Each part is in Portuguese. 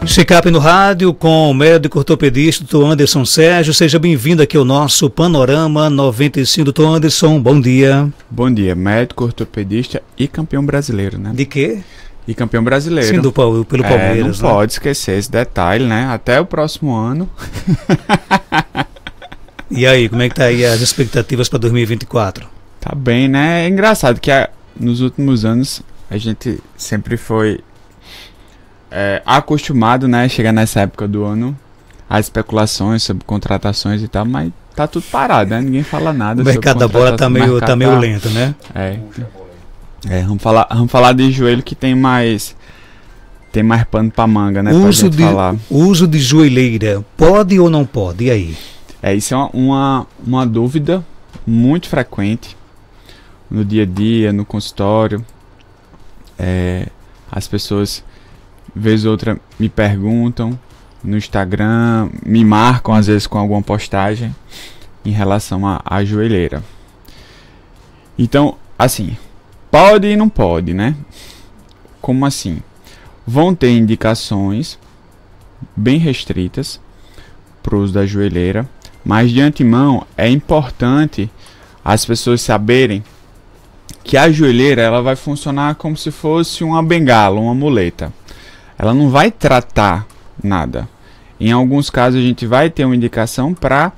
Check-up no rádio com o médico ortopedista Dr. Anderson Sérgio. Seja bem-vindo aqui ao nosso Panorama 95. Dr. Anderson, bom dia. Bom dia, médico ortopedista e campeão brasileiro, né? De quê? E campeão brasileiro. Sim, pelo Palmeiras. Não pode esquecer esse detalhe, né? Até o próximo ano. E aí, como é que tá aí as expectativas para 2024? Tá bem, né? É engraçado que nos últimos anos a gente sempre foi acostumado, né? Chegar nessa época do ano, as especulações sobre contratações e tal, mas tá tudo parado, né? Ninguém fala nada. O mercado da bola tá meio lento, né? Vamos falar de joelho que tem mais pano pra manga, né? O uso de joelheira, pode ou não pode? E aí? Isso é uma dúvida muito frequente no dia a dia, no consultório. As pessoas, vez ou outra, me perguntam no Instagram, me marcam às vezes com alguma postagem em relação à joelheira. Então, assim, pode e não pode, né? Como assim? Vão ter indicações bem restritas para o uso da joelheira, mas de antemão é importante as pessoas saberem que a joelheira ela vai funcionar como se fosse uma bengala, uma muleta. Ela não vai tratar nada. Em alguns casos a gente vai ter uma indicação para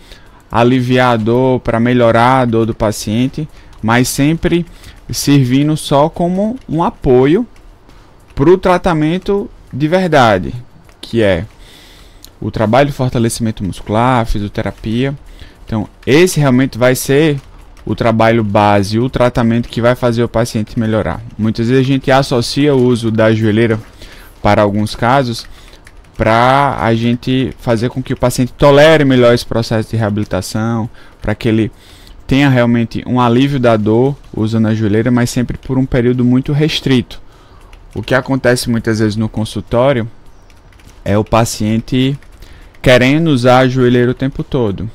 aliviar a dor, para melhorar a dor do paciente, mas sempre servindo só como um apoio para o tratamento de verdade, que é o trabalho de fortalecimento muscular, a fisioterapia. Então, esse realmente vai ser o trabalho base, o tratamento que vai fazer o paciente melhorar. Muitas vezes a gente associa o uso da joelheira para alguns casos para a gente fazer com que o paciente tolere melhor esse processo de reabilitação, para que ele tenha realmente um alívio da dor usando a joelheira, mas sempre por um período muito restrito. O que acontece muitas vezes no consultório é o paciente querendo usar a joelheira o tempo todo.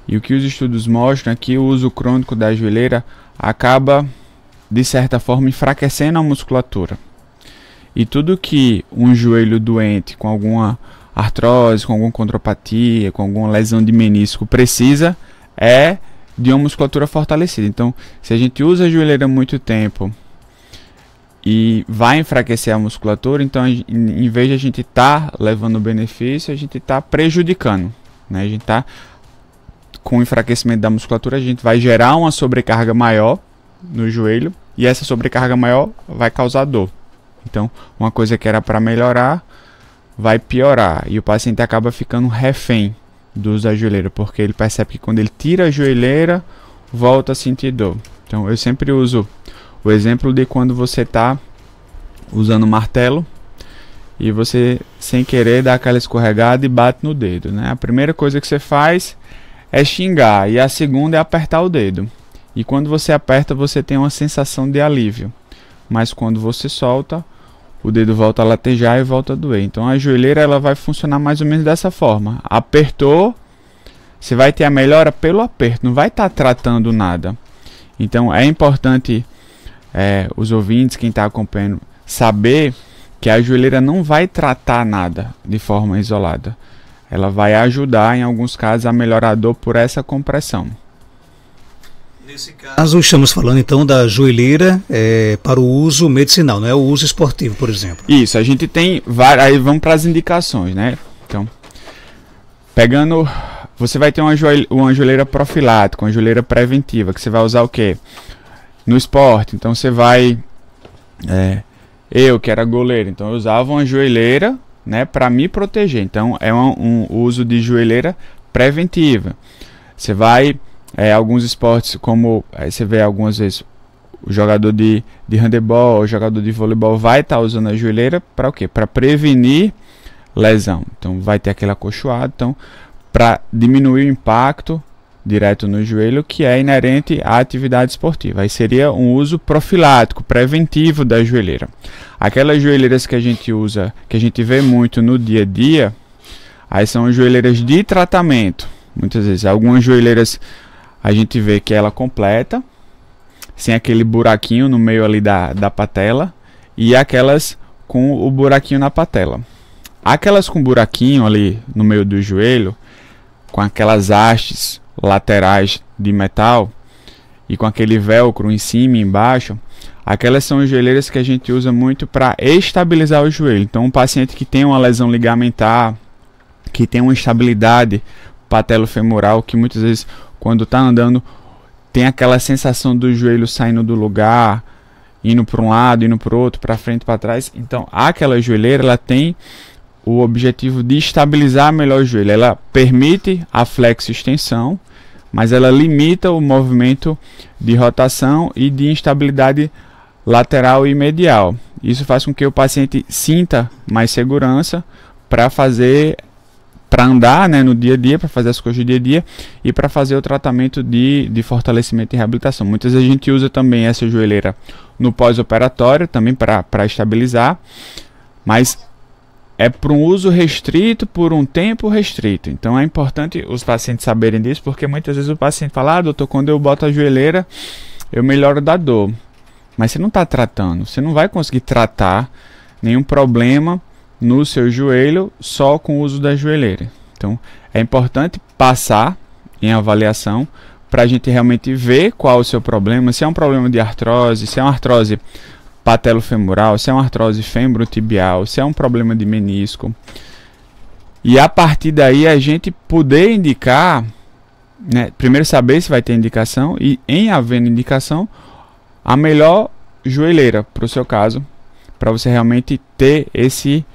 E o que os estudos mostram é que o uso crônico da joelheira acaba, de certa forma, enfraquecendo a musculatura. E tudo que um joelho doente, com alguma artrose, com alguma condropatia, com alguma lesão de menisco precisa, é de uma musculatura fortalecida. Então, se a gente usa a joelheira muito tempo e vai enfraquecer a musculatura, então em vez de a gente estar levando benefício, a gente está prejudicando, né? A gente está com o enfraquecimento da musculatura, a gente vai gerar uma sobrecarga maior no joelho e essa sobrecarga maior vai causar dor. Então, uma coisa que era para melhorar vai piorar e o paciente acaba ficando refém do uso da joelheira, porque ele percebe que quando ele tira a joelheira, volta a sentir dor. Então, eu sempre uso o exemplo de quando você está usando um martelo e você, sem querer, dá aquela escorregada e bate no dedo, né? A primeira coisa que você faz é xingar e a segunda é apertar o dedo. E quando você aperta, você tem uma sensação de alívio. Mas quando você solta, o dedo volta a latejar e volta a doer. Então a joelheira ela vai funcionar mais ou menos dessa forma. Apertou, você vai ter a melhora pelo aperto, não vai estar tratando nada. Então é importante os ouvintes, quem está acompanhando, saber que a joelheira não vai tratar nada de forma isolada. Ela vai ajudar, em alguns casos, a melhorar a dor por essa compressão. Nesse caso, estamos falando então da joelheira para o uso medicinal, não é o uso esportivo, por exemplo. Isso, a gente tem várias. Aí vamos para as indicações, né? Então, você vai ter uma joelheira profilática, uma joelheira preventiva, que você vai usar o quê? No esporte. Então você vai. Eu que era goleiro, então eu usava uma joelheira, né, para me proteger. Então é um uso de joelheira preventiva. Você vai. Alguns esportes, como você vê algumas vezes o jogador de handebol, o jogador de voleibol vai estar usando a joelheira para o quê? Para prevenir lesão. Então vai ter aquele acolchoado, então para diminuir o impacto direto no joelho que é inerente à atividade esportiva. Aí seria um uso profilático, preventivo da joelheira. Aquelas joelheiras que a gente usa, que a gente vê muito no dia a dia, aí são joelheiras de tratamento. Muitas vezes, algumas joelheiras a gente vê que ela completa, sem aquele buraquinho no meio ali da patela, e aquelas com o buraquinho na patela. aquelas com buraquinho ali no meio do joelho, com aquelas hastes laterais de metal e com aquele velcro em cima e embaixo, aquelas são as joelheiras que a gente usa muito para estabilizar o joelho. Então, um paciente que tem uma lesão ligamentar, que tem uma instabilidade patelofemoral, que muitas vezes, quando está andando, tem aquela sensação do joelho saindo do lugar, indo para um lado, indo para o outro, para frente, para trás. Então, aquela joelheira, ela tem o objetivo de estabilizar melhor o joelho. Ela permite a flexo-extensão, mas ela limita o movimento de rotação e de instabilidade lateral e medial. Isso faz com que o paciente sinta mais segurança para andar, né, no dia a dia, para fazer as coisas do dia a dia e para fazer o tratamento de fortalecimento e reabilitação. Muitas vezes a gente usa também essa joelheira no pós-operatório, também para estabilizar, mas é para um uso restrito por um tempo restrito. Então é importante os pacientes saberem disso, porque muitas vezes o paciente fala: doutor, quando eu boto a joelheira eu melhoro da dor. Mas você não está tratando, você não vai conseguir tratar nenhum problema no seu joelho só com o uso da joelheira. Então é importante passar em avaliação para a gente realmente ver qual é o seu problema, se é um problema de artrose, se é uma artrose patelofemoral, se é uma artrose fembrotibial, se é um problema de menisco. E a partir daí a gente poder indicar, né, primeiro saber se vai ter indicação e, em havendo indicação, a melhor joelheira para o seu caso, para você realmente ter esse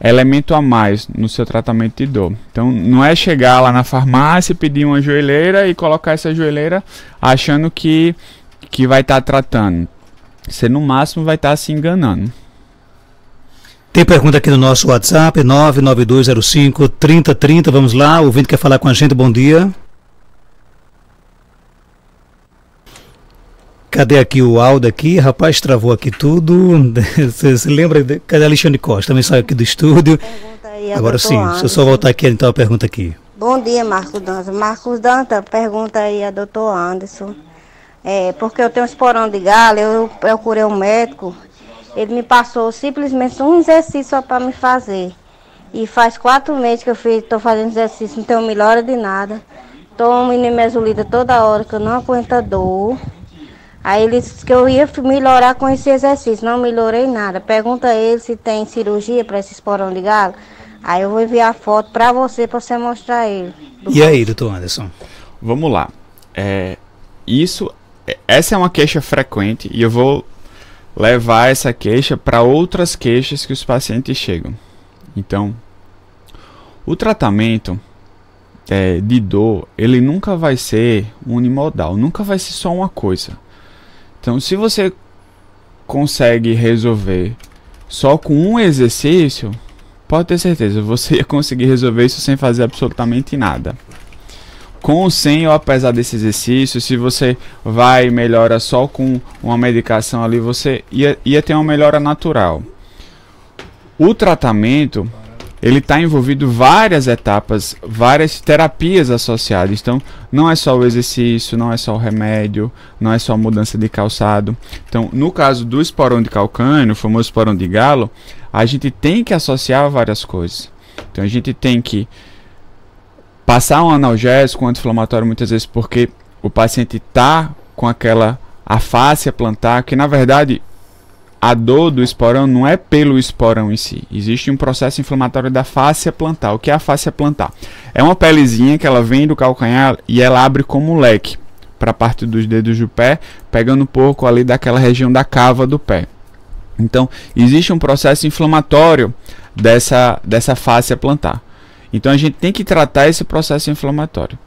elemento a mais no seu tratamento de dor. Então não é chegar lá na farmácia e pedir uma joelheira e colocar essa joelheira achando que vai estar tratando. Você no máximo vai estar se enganando. Tem pergunta aqui no nosso WhatsApp, 99205-3030. Vamos lá, o ouvinte quer falar com a gente. Bom dia. Cadê aqui o áudio aqui? Rapaz, travou aqui tudo. Você se lembra? Cadê Alexandre Costa? Também saiu aqui do estúdio. Aí, agora sim, deixa eu só voltar aqui então a pergunta aqui. Bom dia, Marcos Dantas. Marcos Dantas, pergunta aí a doutor Anderson. Porque eu tenho um esporão de galo, eu procurei um médico, ele me passou simplesmente um exercício só para me fazer. E faz 4 meses que eu estou fazendo exercício, não tenho melhora de nada. Tomo nimesulida toda hora, que eu não aguento a dor. Aí ele disse que eu ia melhorar com esse exercício, não melhorei nada. Pergunta a ele se tem cirurgia para esse esporão de galo. Aí eu vou enviar a foto para você mostrar a ele. E aí, doutor Anderson? Vamos lá. Essa é uma queixa frequente e eu vou levar essa queixa para outras queixas que os pacientes chegam. Então, o tratamento de dor, ele nunca vai ser unimodal, nunca vai ser só uma coisa. Então, se você consegue resolver só com um exercício, pode ter certeza, você ia conseguir resolver isso sem fazer absolutamente nada. Com ou sem ou apesar desse exercício, se você vai e melhora só com uma medicação ali, você ia ter uma melhora natural. O tratamento, ele está envolvido várias etapas, várias terapias associadas. Então, não é só o exercício, não é só o remédio, não é só a mudança de calçado. Então, no caso do esporão de calcânio, o famoso esporão de galo, a gente tem que associar várias coisas. Então, a gente tem que passar um analgésico, um anti-inflamatório, muitas vezes porque o paciente está com aquela afásia plantar, que na verdade a dor do esporão não é pelo esporão em si. Existe um processo inflamatório da fáscia plantar. O que é a fáscia plantar? É uma pelezinha que ela vem do calcanhar e ela abre como um leque para a parte dos dedos do pé, pegando um pouco ali daquela região da cava do pé. Então, existe um processo inflamatório dessa fáscia plantar. Então a gente tem que tratar esse processo inflamatório.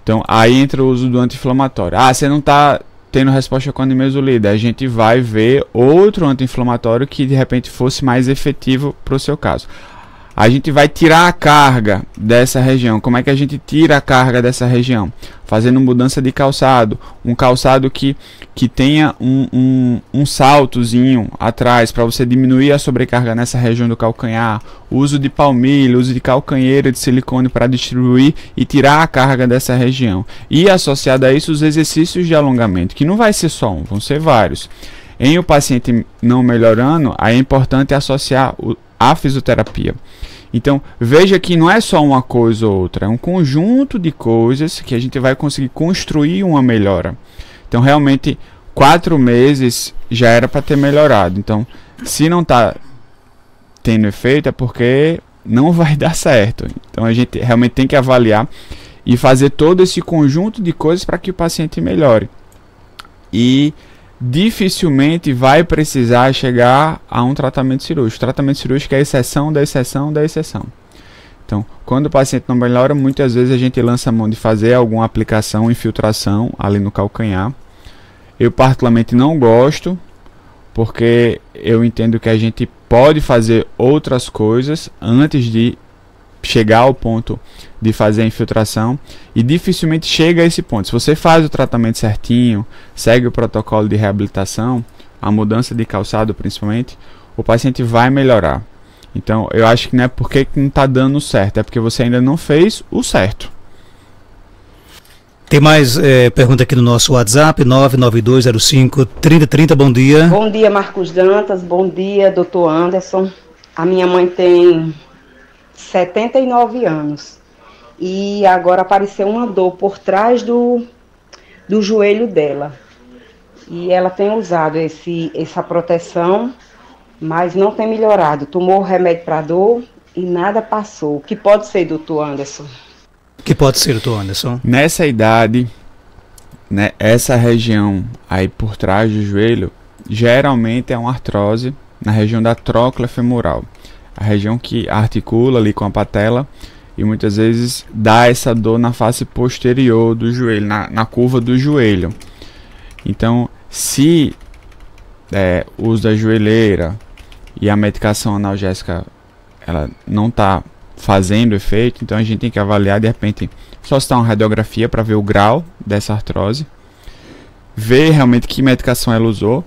Então aí entra o uso do anti-inflamatório. Você não está tendo resposta com a nimesulida. A gente vai ver outro anti-inflamatório que de repente fosse mais efetivo para o seu caso. A gente vai tirar a carga dessa região. Como é que a gente tira a carga dessa região? Fazendo mudança de calçado. Um calçado que tenha um saltozinho atrás para você diminuir a sobrecarga nessa região do calcanhar. Uso de palmilha, uso de calcanheira de silicone para distribuir e tirar a carga dessa região. E associado a isso os exercícios de alongamento, que não vai ser só um, vão ser vários. Em o paciente não melhorando, aí é importante associar a fisioterapia. Então, veja que não é só uma coisa ou outra, é um conjunto de coisas que a gente vai conseguir construir uma melhora. Então, realmente, 4 meses já era para ter melhorado. Então, se não está tendo efeito, é porque não vai dar certo. Então, a gente realmente tem que avaliar e fazer todo esse conjunto de coisas para que o paciente melhore. E dificilmente vai precisar chegar a um tratamento cirúrgico. O tratamento cirúrgico é a exceção da exceção da exceção. Então, quando o paciente não melhora, muitas vezes a gente lança a mão de fazer alguma aplicação, infiltração ali no calcanhar. Eu particularmente não gosto, porque eu entendo que a gente pode fazer outras coisas antes de chegar ao ponto de fazer a infiltração, e dificilmente chega a esse ponto. Se você faz o tratamento certinho, segue o protocolo de reabilitação, a mudança de calçado principalmente, o paciente vai melhorar. Então eu acho que não é porque não está dando certo, é porque você ainda não fez o certo. Tem mais pergunta aqui no nosso WhatsApp, 99205-3030, bom dia. Bom dia, Marcos Dantas, bom dia, doutor Anderson. A minha mãe tem 79 anos e agora apareceu uma dor por trás do joelho dela. E ela tem usado essa proteção, mas não tem melhorado. Tomou remédio para dor e nada passou. O que pode ser, doutor Anderson? O que pode ser, doutor Anderson? Nessa idade, né, essa região aí por trás do joelho, geralmente é uma artrose na região da tróclea femoral. A região que articula ali com a patela e muitas vezes dá essa dor na face posterior do joelho, na curva do joelho. Então, se o uso da joelheira e a medicação analgésica ela não está fazendo efeito, então a gente tem que avaliar, de repente, solicitar uma radiografia para ver o grau dessa artrose, ver realmente que medicação ela usou,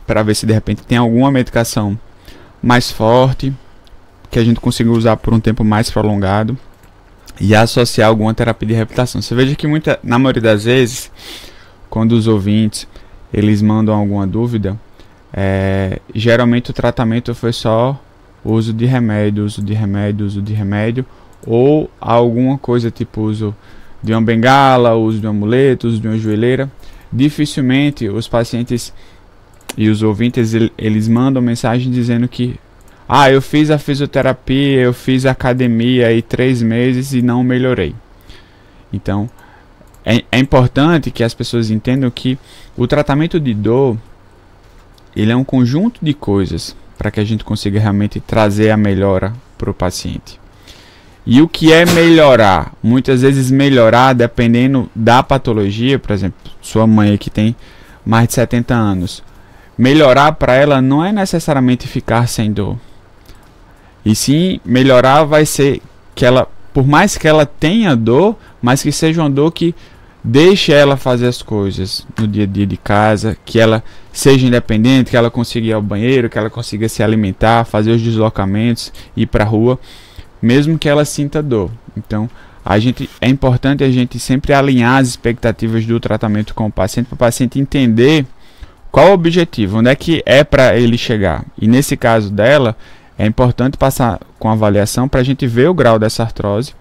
para ver se de repente tem alguma medicação mais forte, que a gente consiga usar por um tempo mais prolongado, e associar alguma terapia de reabilitação. Você veja que na maioria das vezes, quando os ouvintes eles mandam alguma dúvida, geralmente o tratamento foi só uso de remédio, uso de remédio, uso de remédio, ou alguma coisa tipo uso de uma bengala, uso de um amuleto, uso de uma joelheira. Dificilmente os pacientes e os ouvintes eles mandam mensagem dizendo que eu fiz a fisioterapia, eu fiz a academia aí 3 meses e não melhorei. Então é importante que as pessoas entendam que o tratamento de dor ele é um conjunto de coisas para que a gente consiga realmente trazer a melhora para o paciente. E o que é melhorar? Muitas vezes melhorar dependendo da patologia. Por exemplo, sua mãe que tem mais de 70 anos. Melhorar para ela não é necessariamente ficar sem dor. E sim, melhorar vai ser que ela, por mais que ela tenha dor, mas que seja uma dor que deixe ela fazer as coisas no dia a dia de casa, que ela seja independente, que ela consiga ir ao banheiro, que ela consiga se alimentar, fazer os deslocamentos, ir para a rua, mesmo que ela sinta dor. Então, é importante a gente sempre alinhar as expectativas do tratamento com o paciente, para o paciente entender qual o objetivo, onde é que é para ele chegar. E nesse caso dela, é importante passar com avaliação para a gente ver o grau dessa artrose,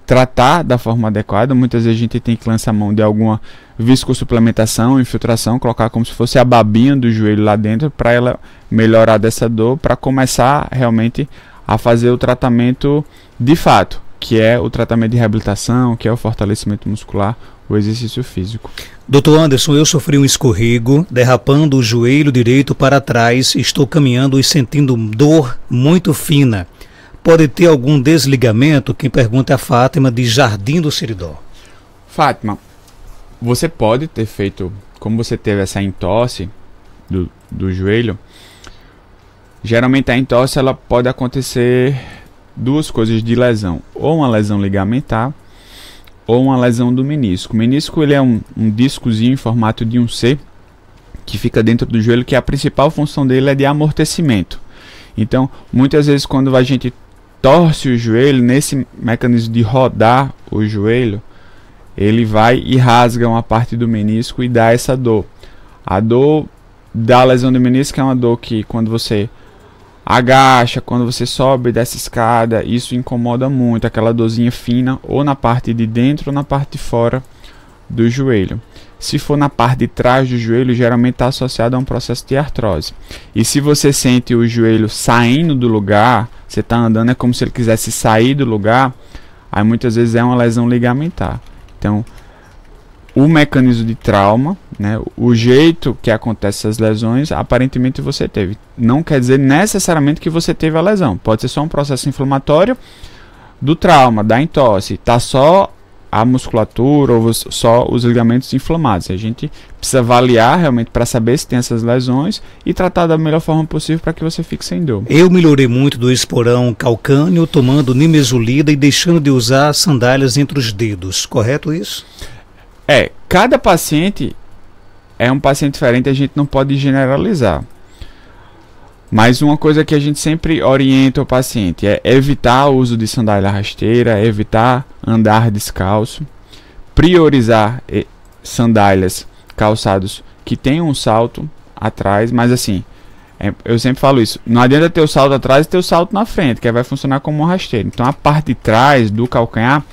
tratar da forma adequada. Muitas vezes a gente tem que lançar mão de alguma viscosuplementação, infiltração, colocar como se fosse a babinha do joelho lá dentro para ela melhorar dessa dor, para começar realmente a fazer o tratamento de fato, que é o tratamento de reabilitação, que é o fortalecimento muscular, o exercício físico. Doutor Anderson, eu sofri um escorrego, derrapando o joelho direito para trás, estou caminhando e sentindo dor muito fina. Pode ter algum desligamento? Quem pergunta é a Fátima, de Jardim do Seridó. Fátima, você pode ter feito, como você teve essa entorse do joelho, geralmente a entorse ela pode acontecer duas coisas de lesão, ou uma lesão ligamentar, ou uma lesão do menisco. O menisco ele é um discozinho em formato de um C, que fica dentro do joelho, que a principal função dele é de amortecimento. Então, muitas vezes quando a gente torce o joelho, nesse mecanismo de rodar o joelho, ele vai e rasga uma parte do menisco e dá essa dor. A dor da lesão do menisco é uma dor que, quando você agacha, quando você sobe dessa escada, isso incomoda muito, aquela dorzinha fina, ou na parte de dentro ou na parte de fora do joelho. Se for na parte de trás do joelho, geralmente está associado a um processo de artrose. E se você sente o joelho saindo do lugar, você está andando, é como se ele quisesse sair do lugar, aí muitas vezes é uma lesão ligamentar. Então, o mecanismo de trauma, né, o jeito que acontece essas lesões, aparentemente você teve. Não quer dizer necessariamente que você teve a lesão. Pode ser só um processo inflamatório do trauma, da entorse. Está só a musculatura ou só os ligamentos inflamados. A gente precisa avaliar realmente para saber se tem essas lesões e tratar da melhor forma possível para que você fique sem dor. Eu melhorei muito do esporão calcâneo tomando nimesulida e deixando de usar sandálias entre os dedos. Correto isso? Cada paciente é um paciente diferente, a gente não pode generalizar. Mas uma coisa que a gente sempre orienta o paciente é evitar o uso de sandália rasteira, evitar andar descalço, priorizar sandálias, calçados que tenham um salto atrás, mas assim, eu sempre falo isso, não adianta ter o salto atrás e ter o salto na frente, que vai funcionar como uma rasteira. Então a parte de trás do calcanhar,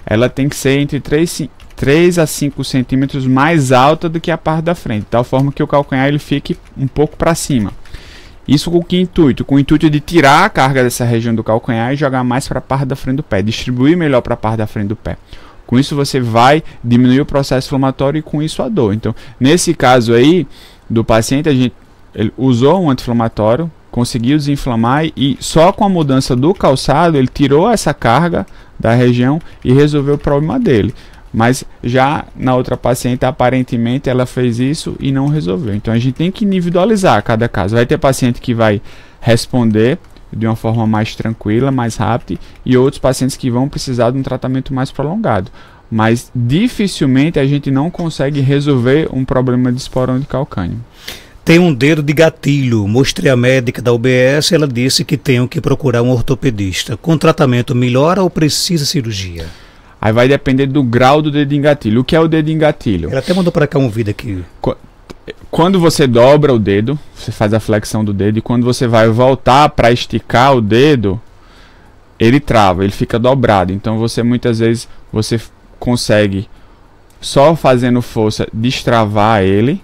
ela tem que ser entre 3 a 5 centímetros mais alta do que a parte da frente, de tal forma que o calcanhar ele fique um pouco para cima. Isso com que intuito? Com o intuito de tirar a carga dessa região do calcanhar e jogar mais para a parte da frente do pé, distribuir melhor para a parte da frente do pé. Com isso você vai diminuir o processo inflamatório e com isso a dor. Então, nesse caso aí do paciente, ele usou um anti-inflamatório, conseguiu desinflamar e só com a mudança do calçado ele tirou essa carga da região e resolveu o problema dele. Mas já na outra paciente, aparentemente, ela fez isso e não resolveu. Então a gente tem que individualizar cada caso. Vai ter paciente que vai responder de uma forma mais tranquila, mais rápida, e outros pacientes que vão precisar de um tratamento mais prolongado. Mas dificilmente a gente não consegue resolver um problema de esporão de calcâneo. Tem um dedo de gatilho. Mostrei a médica da UBS, ela disse que tenho que procurar um ortopedista. Com tratamento melhora ou precisa cirurgia? Aí vai depender do grau do dedo em gatilho. O que é o dedo em gatilho? Ela até mandou para cá um vídeo aqui. Quando você dobra o dedo, você faz a flexão do dedo, e quando você vai voltar para esticar o dedo, ele trava, ele fica dobrado. Então você muitas vezes você consegue só fazendo força destravar ele,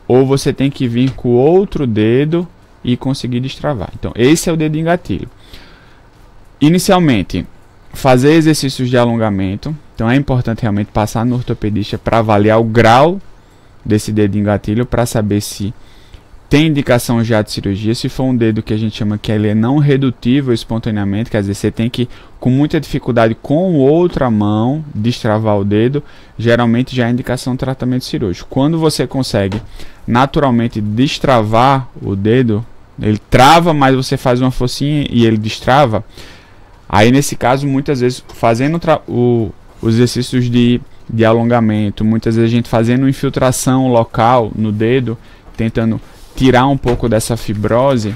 ou você tem que vir com o outro dedo e conseguir destravar. Então esse é o dedo em gatilho. Inicialmente, fazer exercícios de alongamento. Então é importante realmente passar no ortopedista para avaliar o grau desse dedo em gatilho, para saber se tem indicação já de cirurgia. Se for um dedo que a gente chama que ele é não redutível espontaneamente, quer dizer, você tem que, com muita dificuldade, com outra mão, destravar o dedo, geralmente já é indicação de tratamento cirúrgico. Quando você consegue naturalmente destravar o dedo, ele trava, mas você faz uma forcinha e ele destrava. Aí nesse caso, muitas vezes, fazendo os exercícios de alongamento, muitas vezes a gente fazendo infiltração local no dedo, tentando tirar um pouco dessa fibrose,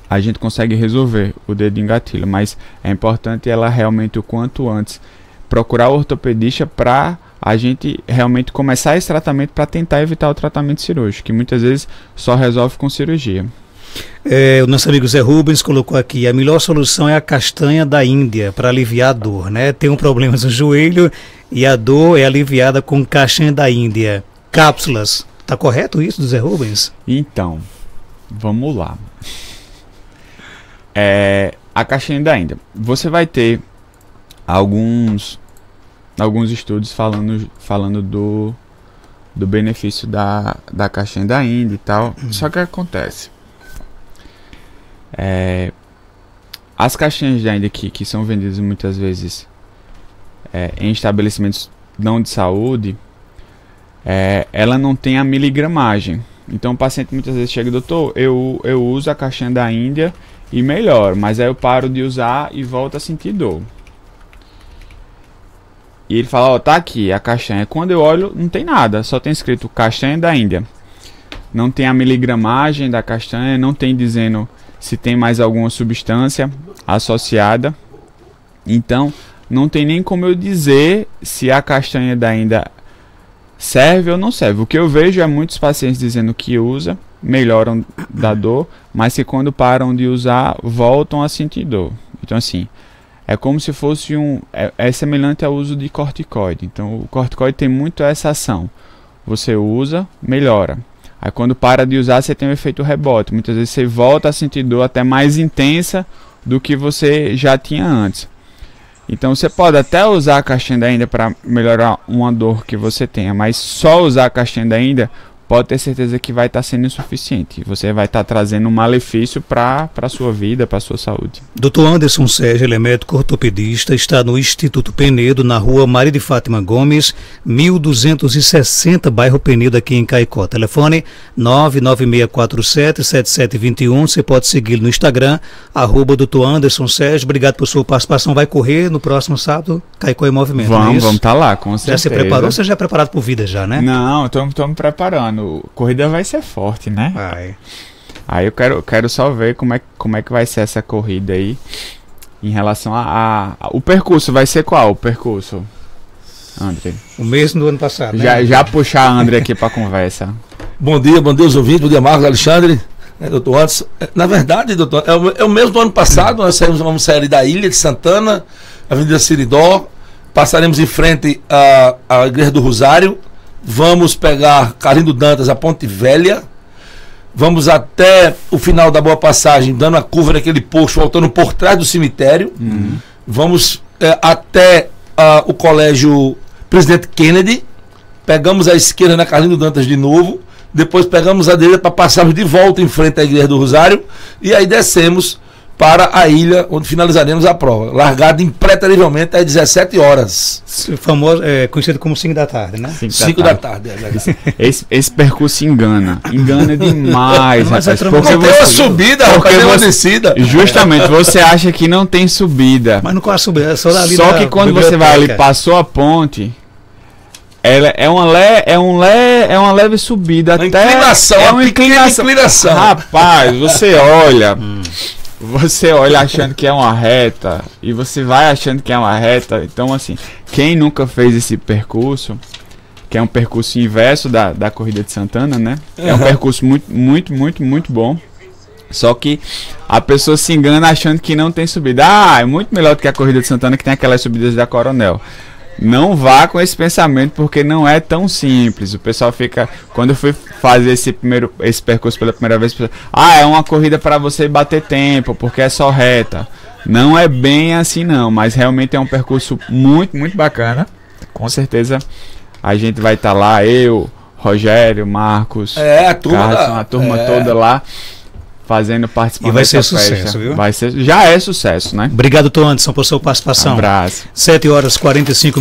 a gente consegue resolver o dedo em gatilho. Mas é importante ela realmente o quanto antes procurar o ortopedista para a gente realmente começar esse tratamento, para tentar evitar o tratamento cirúrgico, que muitas vezes só resolve com cirurgia. O nosso amigo Zé Rubens colocou aqui: a melhor solução é a castanha da Índia para aliviar a dor, né? Tem um problema no joelho e a dor é aliviada com castanha da Índia. Cápsulas. Tá correto isso do Zé Rubens? Então, vamos lá. A castanha da Índia. Você vai ter alguns estudos falando do benefício da castanha da Índia e tal. Só que acontece. As castanhas da Índia que são vendidas muitas vezes em estabelecimentos não de saúde, ela não tem a miligramagem. Então o paciente muitas vezes chega: doutor, eu uso a castanha da Índia e melhor, mas aí eu paro de usar e volto a sentir dor. E ele fala: ó, tá aqui a castanha. Quando eu olho, não tem nada, só tem escrito castanha da Índia. Não tem a miligramagem da castanha, não tem dizendo se tem mais alguma substância associada. Então não tem nem como eu dizer se a castanha da Índia serve ou não serve. O que eu vejo é muitos pacientes dizendo que usa, melhoram da dor, mas que quando param de usar, voltam a sentir dor. Então assim, é como se fosse é semelhante ao uso de corticoide. Então o corticoide tem muito essa ação. Você usa, melhora. Aí quando para de usar, você tem um efeito rebote. Muitas vezes você volta a sentir dor até mais intensa do que você já tinha antes. Então você pode até usar a caixinha ainda para melhorar uma dor que você tenha, mas só usar a caixinha ainda pode ter certeza que vai estar sendo insuficiente. Você vai estar trazendo um malefício para a sua vida, para a sua saúde. Dr. Anderson Sérgio, ele é médico ortopedista, está no Instituto Penedo, na rua Maria de Fátima Gomes, 1260, bairro Penedo, aqui em Caicó. Telefone 996477721. Você pode seguir no Instagram, @Dr. Anderson Sérgio. Obrigado por sua participação. Vai correr no próximo sábado, Caicó em Movimento. Vamos estar lá, com certeza. Já se preparou? Você já é preparado por vida já, né? Não, estou me preparando. Corrida vai ser forte, né? Vai. Aí eu quero só ver como é que vai ser essa corrida aí. Em relação o percurso, vai ser qual o percurso, André? O mesmo do ano passado, né? Já puxar a André aqui para conversa. Bom dia os ouvintes, bom dia Marcos, Alexandre, doutor Anderson. Na verdade, doutor, é o mesmo do ano passado. Nós vamos sair da Ilha de Santana, Avenida Siridó, passaremos em frente à Igreja do Rosário. Vamos pegar Carlindo Dantas, a Ponte Velha. Vamos até o final da Boa Passagem, dando a curva naquele posto, voltando por trás do cemitério. Vamos até o Colégio Presidente Kennedy. Pegamos a esquerda na Carlindo Dantas de novo. Depois pegamos a direita para passarmos de volta em frente à Igreja do Rosário. E aí descemos para a ilha, onde finalizaremos a prova. Largada impreterivelmente às 17 horas. Famoso, conhecido como 5 da tarde, né? 5 da tarde, é verdade. Esse percurso engana demais. Mas rapaz, Porque tem uma subida, rapaz, tem uma descida. Justamente, você acha que não tem subida. Mas não com a subida, é só dali. Só que quando você vai ali, passou a ponte, ela é uma leve subida, Uma até inclinação, é uma inclinação. Rapaz, você olha. Você olha achando que é uma reta e você vai achando que é uma reta. Então assim, quem nunca fez esse percurso, que é um percurso inverso da Corrida de Santana, né? É um percurso muito bom. Só que a pessoa se engana achando que não tem subida. É muito melhor do que a Corrida de Santana, que tem aquelas subidas da Coronel. Não vá com esse pensamento, porque não é tão simples. O pessoal fica... Quando eu fui fazer esse percurso pela primeira vez, é uma corrida para você bater tempo, porque é só reta. Não é bem assim não, mas realmente é um percurso muito bacana. Com certeza a gente vai estar lá, eu, Rogério, Marcos, a turma, Carson, a turma toda lá, fazendo participação. E vai ser sucesso, viu? Já é sucesso, né? Obrigado, doutor Anderson, por sua participação. Um abraço. 7h45.